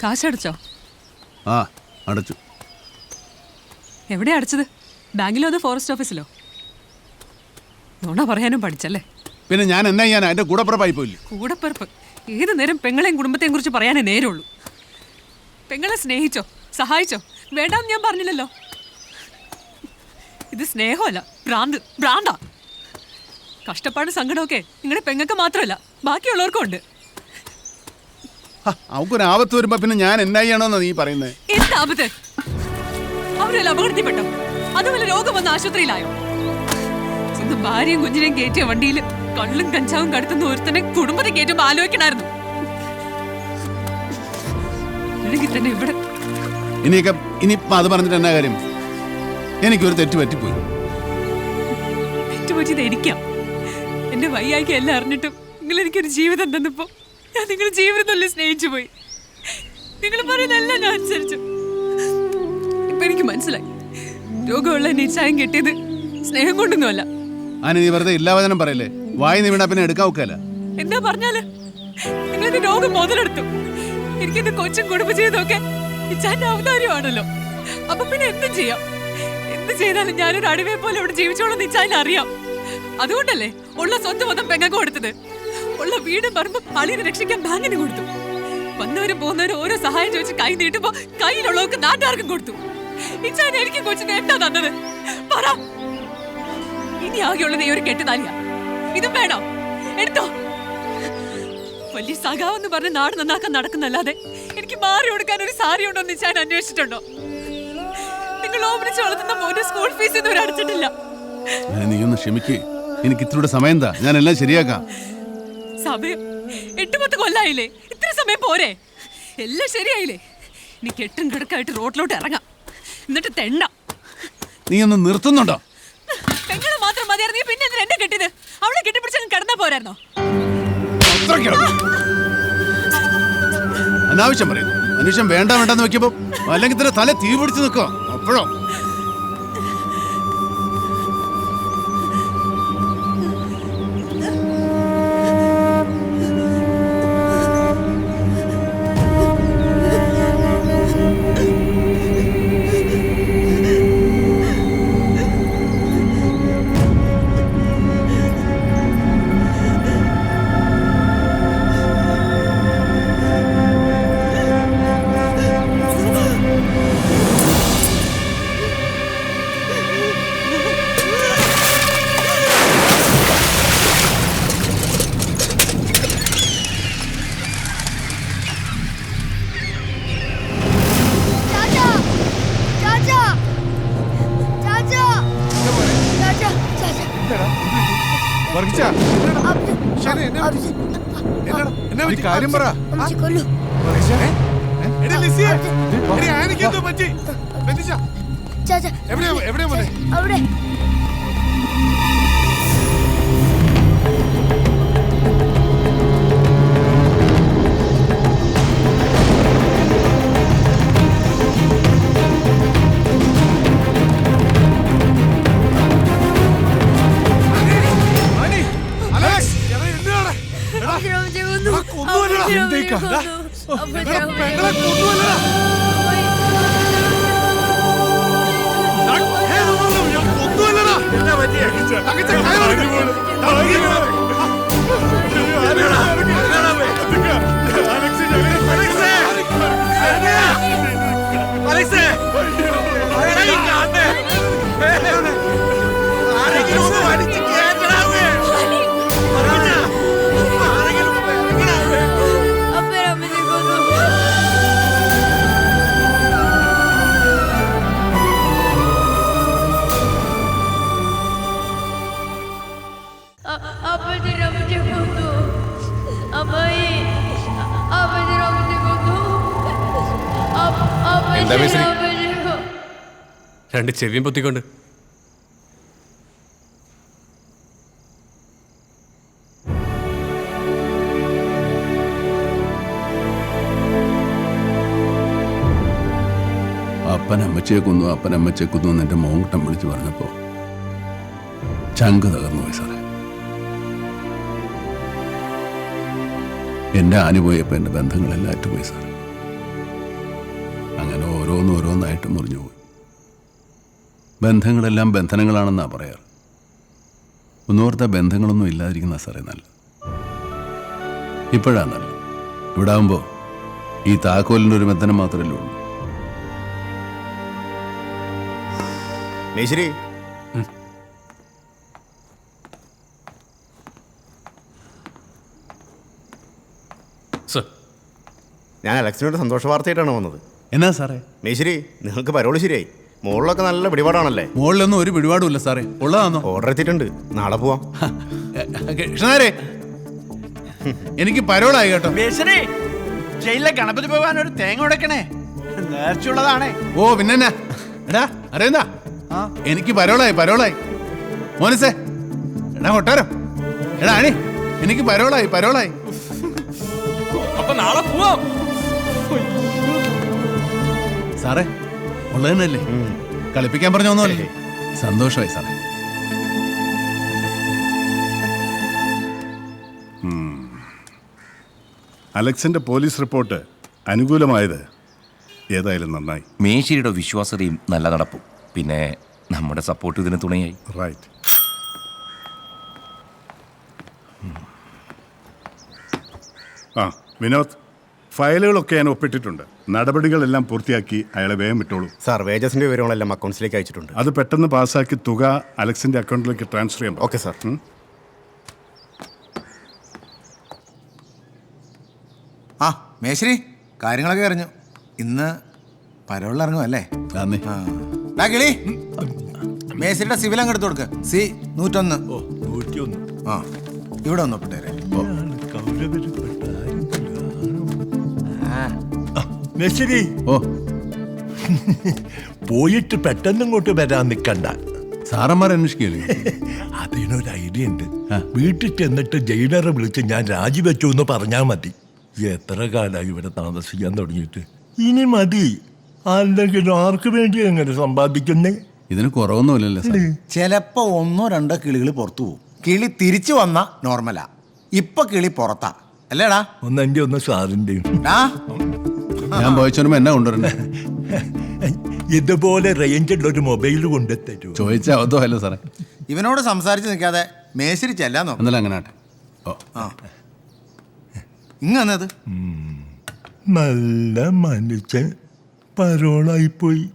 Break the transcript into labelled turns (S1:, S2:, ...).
S1: കാശടച്ചോ?
S2: ആ, അടച്ചു.
S1: എവിടെ അടച്ചത്? ബാങ്കിലോ അതോ ഫോറസ്റ്റ് ഓഫീസിലോ? നുണ പറയാനും പഠിച്ചല്ലേ?
S2: പിന്നെ ഞാൻ എന്നാ ചെയ്യാനാ? എന്റെ കൂടപ്പുറപ്പായി പോയില്ലേ?
S1: കൂടപ്പിറപ്പ് ഏത് നേരം പെങ്ങളെയും കുടുംബത്തെയും കുറിച്ച് പറയാനേ നേരമുള്ളൂ. പെങ്ങളെ സ്നേഹിച്ചോ, സഹായിച്ചോ? വേണ്ടാന്ന് ഞാൻ പറഞ്ഞില്ലല്ലോ. ഇത് സ്നേഹമല്ല, ഭ്രാന്താ. കഷ്ടപ്പാട് സങ്കടമൊക്കെ നിങ്ങളുടെ പെങ്ങൾക്ക് മാത്രമല്ല, ബാക്കിയുള്ളവർക്കും ഉണ്ട്.
S2: അവക്കൊരു ആപത്ത് വരുമ്പോ പിന്നെ ഞാൻ എന്നാ ചെയ്യണമെന്നാ നീ പറയുന്നത്?
S1: എന്ത് ആപത്ത്? അവരെല്ലാം അപകടത്തിൽപ്പെട്ടോ? അതുപോലെ രോഗം വന്ന ആശുപത്രിയിലായോ? സ്വന്തം ഭാര്യയും കുഞ്ഞിനെയും കയറ്റിയ വണ്ടിയിൽ കള്ളും കഞ്ചാവും കടത്തുന്ന ഒരുത്തനെ കുടുംബത്തെ കയറ്റുമ്പോ ആലോചിക്കണായിരുന്നു. അല്ലെങ്കിൽ തന്നെ ഇവിടെ
S2: ഇനിയിപ്പോ അത് പറഞ്ഞിട്ട് എന്നാ കാര്യം? എനിക്കൊരു തെറ്റ് പറ്റിപ്പോയി.
S1: തെറ്റുപറ്റിയത് എനിക്കാം. എന്റെ വയ്യായിക്ക് എല്ലാം അറിഞ്ഞിട്ടും നിങ്ങൾ എനിക്കൊരു ജീവിതം തന്നപ്പോ ഞാൻ നിങ്ങളുടെ ജീവിതമല്ലേ സ്നേഹിച്ചു പോയി. നിങ്ങൾ പറയുന്നതെല്ലാം ഞാൻ അനുസരിച്ചു. ഇപ്പൊ എനിക്ക് മനസ്സിലായി, രോഗമുള്ള നിശ്ചയം കെട്ടിയത് സ്നേഹം കൊണ്ടൊന്നുമല്ല.
S2: നീ വെറുതെ ഇല്ലാവചനം പറയല്ലേ? വായി നീ വീണാ പിന്നെ എടുക്കാൻ ഒക്കല്ല.
S1: എന്താ പറഞ്ഞാല് നിങ്ങളുടെ രോഗം മുതലെടുത്തു. എനിക്കെന്റെ കൊച്ചും കുടുംബജീവിതമൊക്കെ ഇച്ചാന്റെ ഔദാര്യമാണല്ലോ. അപ്പൊ പിന്നെ എന്തും ചെയ്യാം. എന്ത് ചെയ്താലും ഞാനൊരു അടിവയെ പോലെ ഇവിടെ ജീവിച്ചോളാം ഇച്ചാൻ അറിയാം. അതുകൊണ്ടല്ലേ ഉള്ള സ്വന്തം മൊത്തം പെങ്ങൾക്ക് കൊടുത്തത്. ഉള്ള വീടും പറമ്പും അളിയെ രക്ഷിക്കാൻ ബാങ്കിന് കൊടുത്തു. വന്നവരും പോകുന്നവരും ഓരോ സഹായം ചോദിച്ച് കൈ നീട്ടുമ്പോ കയ്യിലുള്ളവർക്ക് നാട്ടുകാർക്കും കൊടുത്തു. ഇച്ചാൻ എനിക്ക് കൊച്ചിന് എന്താ തന്നത് പറ. ഇനി ആകെയുള്ളത് ഈ ഒരു കെട്ടുതാലിയാ. ഇതും വേണോ? എടുത്തോ. വലിയ സഖാവെന്ന് പറഞ്ഞ് നാട് നന്നാക്കാൻ നടക്കുന്നല്ലാതെ എനിക്ക് മാറി കൊടുക്കാൻ ഒരു സാരി ഉണ്ടോ എന്ന് ഞാൻ അന്വേഷിച്ചിട്ടുണ്ടോ? നിങ്ങൾ ഓമനിച്ച് വളർത്തുന്ന മോന്റെ സ്കൂൾ ഫീസ് ഇതുവരെ അടച്ചിട്ടില്ല.
S2: നീ ഒന്ന് ക്ഷമിക്കേ, എനിക്ക് ഇത്രയുടെ സമയം എന്താ? ഞാൻ എല്ലാം ശരിയാക്കാം.
S1: സമയം 8-10 കൊല്ലായില്ലേ? ഇത്ര സമയം പോരെ? എല്ലാം ശരിയായില്ലേ? ഇനി കെട്ടും കിടക്കായിട്ട് റോഡിലോട്ട് ഇറങ്ങാം, എന്നിട്ട് തെണ്ട.
S2: നീ ഒന്ന് നിർത്തുന്നുണ്ടോ?
S1: പെങ്ങളെ മാത്രം മതിയായിരുന്നു, പിന്നെ എന്തിനാ എന്നെ കെട്ടിയത്? അവളെ കെട്ടിപ്പിടിച്ചാൽ കിടന്നാ പോരായിരുന്നോ?
S2: അനാവശ്യം പറയുന്നു. മനുഷ്യൻ വേണ്ട വേണ്ടെന്ന് വെക്കുമ്പോ അല്ലെങ്കിൽ തന്നെ തല തീ പിടിച്ച് നിൽക്കുക. അപ്പോഴോ കാര്യം പറ.
S3: അവിടെ
S4: രണ്ട് ചെവിയും പൊത്തിക്കൊണ്ട്
S2: അപ്പനമ്മച്ചയെ കൊന്നു, അപ്പനമ്മച്ചയെ കൊന്നു എന്ന് എൻ്റെ മോങ്കുട്ടം വിളിച്ചു പറഞ്ഞപ്പോൾ ചങ്ക് തകർന്നു പോയി സാറേ. എൻ്റെ ആന പോയപ്പോൾ എൻ്റെ ബന്ധങ്ങളെല്ലാം അറ്റുപോയി സാറേ. ഒന്നൊന്നായിട്ട് മുറിഞ്ഞുപോയി. ബന്ധങ്ങളെല്ലാം ബന്ധനങ്ങളാണെന്നാണ് പറയാറ്. ഒന്നോർത്ത ബന്ധങ്ങളൊന്നും ഇല്ലാതിരിക്കുന്ന സാറേ നല്ലത്. ഇപ്പോഴാണ് നല്ലത്. ഇവിടെ ആകുമ്പോൾ ഈ താക്കോലിൻ്റെ ഒരു ബന്ധനം മാത്രമല്ലേ ഉള്ളൂ.
S3: മേശ്ശേരി,
S4: സർ,
S3: ഞാൻ അലക്സിനോട് സന്തോഷ വാർത്തയായിട്ടാണ് വന്നത്.
S2: എന്നാ സാറേ?
S3: മേശ്ശേരി, നിങ്ങൾക്ക് പരോള് ശരിയായി. മുകളിലൊക്കെ നല്ല പിടിപാടാണല്ലേ?
S2: മുകളിലൊന്നും ഒരു പിടിപാടുമില്ല സാറേ. ഉള്ളതാണോ?
S3: ഓർഡർ എത്തിയിട്ടുണ്ട്, നാളെ പോവാം.
S2: കൃഷ്ണനാരെ, എനിക്ക് പരോളായി കേട്ടോ.
S5: മേശനെ, ജയിലിലെ ഗണപതി ഭഗവാൻ ഒരു തേങ്ങ ഉടക്കണേ, നേർച്ചയുള്ളതാണേ.
S2: ഓ പിന്നെ എടാ അറിയുന്നാ, എനിക്ക് പരോളായി. മോനസേ, എടാ കൊട്ടാരം, എടാ അണി, എനിക്ക് പരോളായി.
S4: അപ്പൊ നാളെ പോവാം.
S2: സാറേ ഉള്ളതന്നല്ലേ? കളിപ്പിക്കാൻ പറഞ്ഞ ഒന്നുമല്ലേ? സന്തോഷമായി സാറേ.
S6: അലക്സിന്റെ പോലീസ് റിപ്പോർട്ട് അനുകൂലമായത് ഏതായാലും നന്നായി.
S7: മേശ്ശേരിയുടെ വിശ്വാസ്യതയും നല്ല നടപ്പും പിന്നെ നമ്മുടെ സപ്പോർട്ട് ഇതിന് തുണയായി.
S6: റൈറ്റ്. ആ വിനോദ്, ഫയലുകളൊക്കെ ഞാൻ ഒപ്പിട്ടിട്ടുണ്ട്. നടപടികളെല്ലാം പൂർത്തിയാക്കി അയാളെ വേഗം വിട്ടോളൂ.
S3: സാർ, വേജസിന്റെ വിവരങ്ങളെല്ലാം അക്കൗണ്ട്സിലേക്ക് അയച്ചിട്ടുണ്ട്.
S6: അത് പെട്ടെന്ന് പാസ്സാക്കി തുക അലക്സിന്റെ അക്കൗണ്ടിലേക്ക് ട്രാൻസ്ഫർ ചെയ്യാം.
S3: Okay sir.
S8: ആ മേശ്ശേരി, കാര്യങ്ങളൊക്കെ അറിഞ്ഞു. ഇന്ന് പരോളിൽ ഇറങ്ങുമല്ലേ?
S2: നന്ദി.
S8: ആ കിളി, മേശ്ശേരിയുടെ സിവിൽ അങ്ങ് എടുത്തു കൊടുക്ക്. സി 101. ആ ഇവിടെ ഒന്ന് ഒപ്പിട്ടേരെ.
S9: മേശ്ശേരി,
S2: ഓ
S9: പോയിട്ട് പെട്ടെന്ന് ഇങ്ങോട്ട് വരാൻ നിൽക്കണ്ട.
S2: സാറന്മാർ അന്വേഷിക്കല്ലേ?
S9: അതിനൊരു ഐഡിയ ഉണ്ട്. വീട്ടിൽ ചെന്നിട്ട് ജയിലറെ വിളിച്ച് ഞാൻ രാജിവെച്ചു എന്ന് പറഞ്ഞാൽ മതി. എത്ര കാലമായി ഇവിടെ താമസിക്കാൻ തുടങ്ങിയിട്ട്? ഇനി മതി. അല്ലെങ്കിൽ ആർക്ക് വേണ്ടി എങ്ങനെ സമ്പാദിക്കുന്നേ?
S2: ഇതിന് കുറവൊന്നുമില്ലല്ലോ സാർ.
S8: ചിലപ്പോ 1-2 കിളികൾ പുറത്തു പോകും. കിളി തിരിച്ചു വന്ന നോർമലാ. ഇപ്പൊ കിളി പുറത്താ അല്ലേടാ?
S9: ഒന്നെൻ്റെ ഒന്ന് സാറിൻ്റെയും.
S2: ഞാൻ പോയച്ചോനുമ്പോ എന്നാ കൊണ്ടുവരണ്ടേ?
S9: ഇതുപോലെ റേഞ്ചുള്ള ഒരു മൊബൈൽ കൊണ്ടെത്തരൂ.
S2: ചോദിച്ച അബദ്ധമല്ലോ സാറേ.
S8: ഇവനോട് സംസാരിച്ച് നിൽക്കാതെ മേശ്ശേരി ചെല്ലാൻ നോക്കാം.
S2: എന്നാലും അങ്ങനെ ആട്ടെ. ഓ
S8: ആ ഇങ്ങന്നത്
S9: നല്ല മനുഷ്യൻ പരോളായിപ്പോയി.